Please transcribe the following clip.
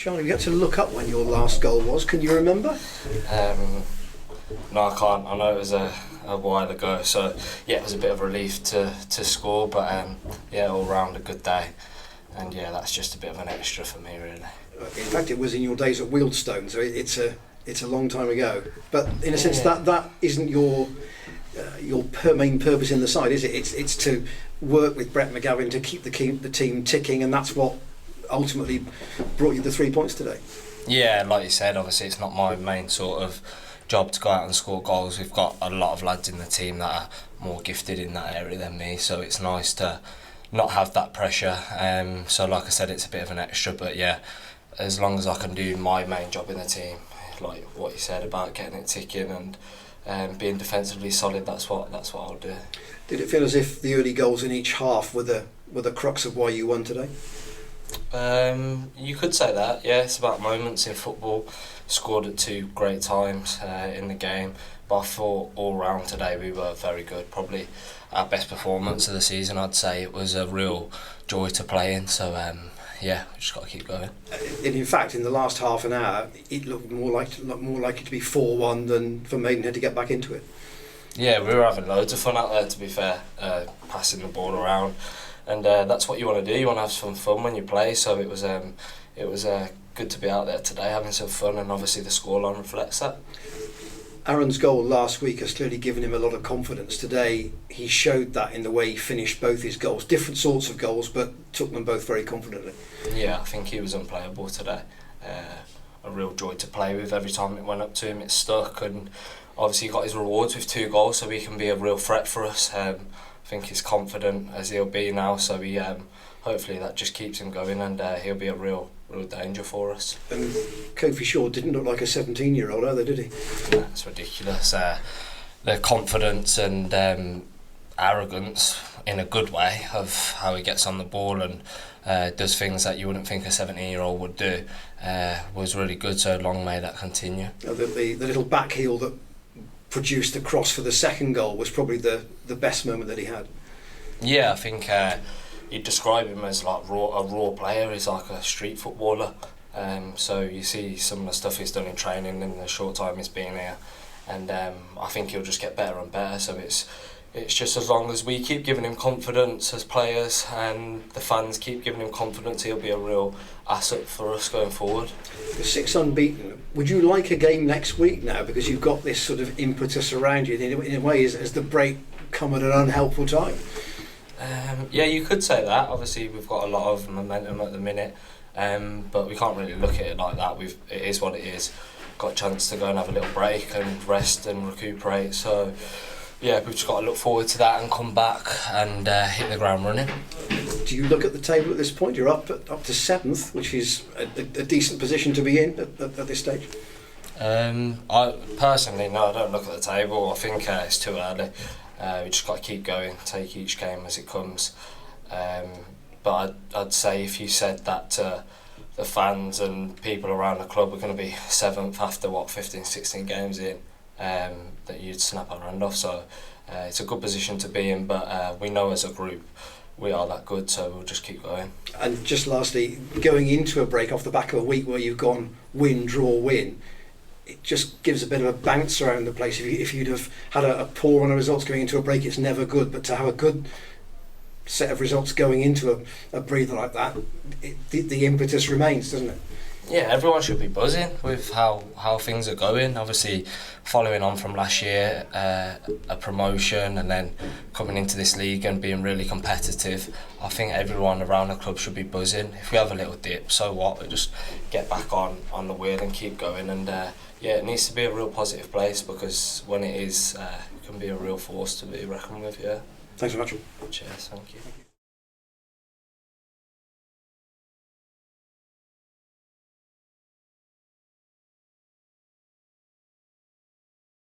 Charlie, you had to look up when your last goal was. Can you remember? No, I can't. I know it was a while ago, so yeah, it was a bit of a relief to score, but yeah, all round a good day, and yeah, that's just a bit of an extra for me, really. In fact, it was in your days at Wealdstone, so it's a long time ago. But in a sense, that isn't your main purpose in the side, is it? It's to work with Brett McGavin to keep the team ticking, and that's what ultimately brought you the 3 points today. Yeah, like you said, obviously it's not my main sort of job to go out and score goals. We've got a lot of lads in the team that are more gifted in that area than me, so it's nice to not have that pressure. So like I said, it's a bit of an extra, but yeah, as long as I can do my main job in the team, like what you said about getting it ticking and being defensively solid, that's what I'll do. Did it feel as if the early goals in each half were the crux of why you won today? You could say that, yeah. It's about moments in football. Scored at 2 great times in the game, but I thought all round today we were very good. Probably our best performance of the season, I'd say. It was a real joy to play in, so yeah, we just got to keep going. And in fact, in the last half an hour, it looked more likely to be 4-1 than for Maidenhead to get back into it. Yeah, we were having loads of fun out there, to be fair, passing the ball around, and that's what you want to do. You want to have some fun when you play. So it was good to be out there today, having some fun, and obviously the scoreline reflects that. Aaron's goal last week has clearly given him a lot of confidence. Today, he showed that in the way he finished both his goals. Different sorts of goals, but took them both very confidently. Yeah, I think he was unplayable today. A real joy to play with. Every time it went up to him, it stuck, and obviously he got his rewards with 2 goals, so he can be a real threat for us. I think he's confident as he'll be now, so he hopefully that just keeps him going, and he'll be a real danger for us. And Kofi Shaw didn't look like a 17-year-old either, did he? That's ridiculous. The confidence and arrogance in a good way of how he gets on the ball and does things that you wouldn't think a 17-year-old would do was really good, so long may that continue. The little back heel that produced the cross for the second goal was probably the best moment that he had. Yeah, I think you'd describe him as like a raw player. He's like a street footballer. So you see some of the stuff he's done in training in the short time he's been here, and I think he'll just get better and better. So it's just as long as we keep giving him confidence as players and the fans keep giving him confidence, he'll be a real asset for us going forward. The 6 unbeaten. Would you like a game next week now, because you've got this sort of impetus around you? In a way, has the break come at an unhelpful time? Yeah, you could say that. Obviously, we've got a lot of momentum at the minute, but we can't really look at it like that. It is what it is. Got a chance to go and have a little break and rest and recuperate. So, yeah, we've just got to look forward to that and come back and hit the ground running. Do you look at the table at this point? You're up to 7th, which is a decent position to be in at this stage. I personally, no, I don't look at the table. I think it's too early. We just got to keep going, take each game as it comes. But I'd say if you said that to the fans and people around the club are going to be 7th after 15, 16 games in, that you'd snap our hand off. So it's a good position to be in, but we know as a group we are that good, so we'll just keep going. And just lastly, going into a break off the back of a week where you've gone win, draw, win, it just gives a bit of a bounce around the place. If you'd have had a poor run of results going into a break, it's never good, but to have a good set of results going into a breather like that, the impetus remains, doesn't it? Yeah, everyone should be buzzing with how things are going. Obviously, following on from last year, a promotion, and then coming into this league and being really competitive, I think everyone around the club should be buzzing. If we have a little dip, so what? We just get back on the wheel and keep going. And yeah, it needs to be a real positive place, because when it is, it can be a real force to be reckoned with. Yeah. Thanks very much. Cheers. Thank you.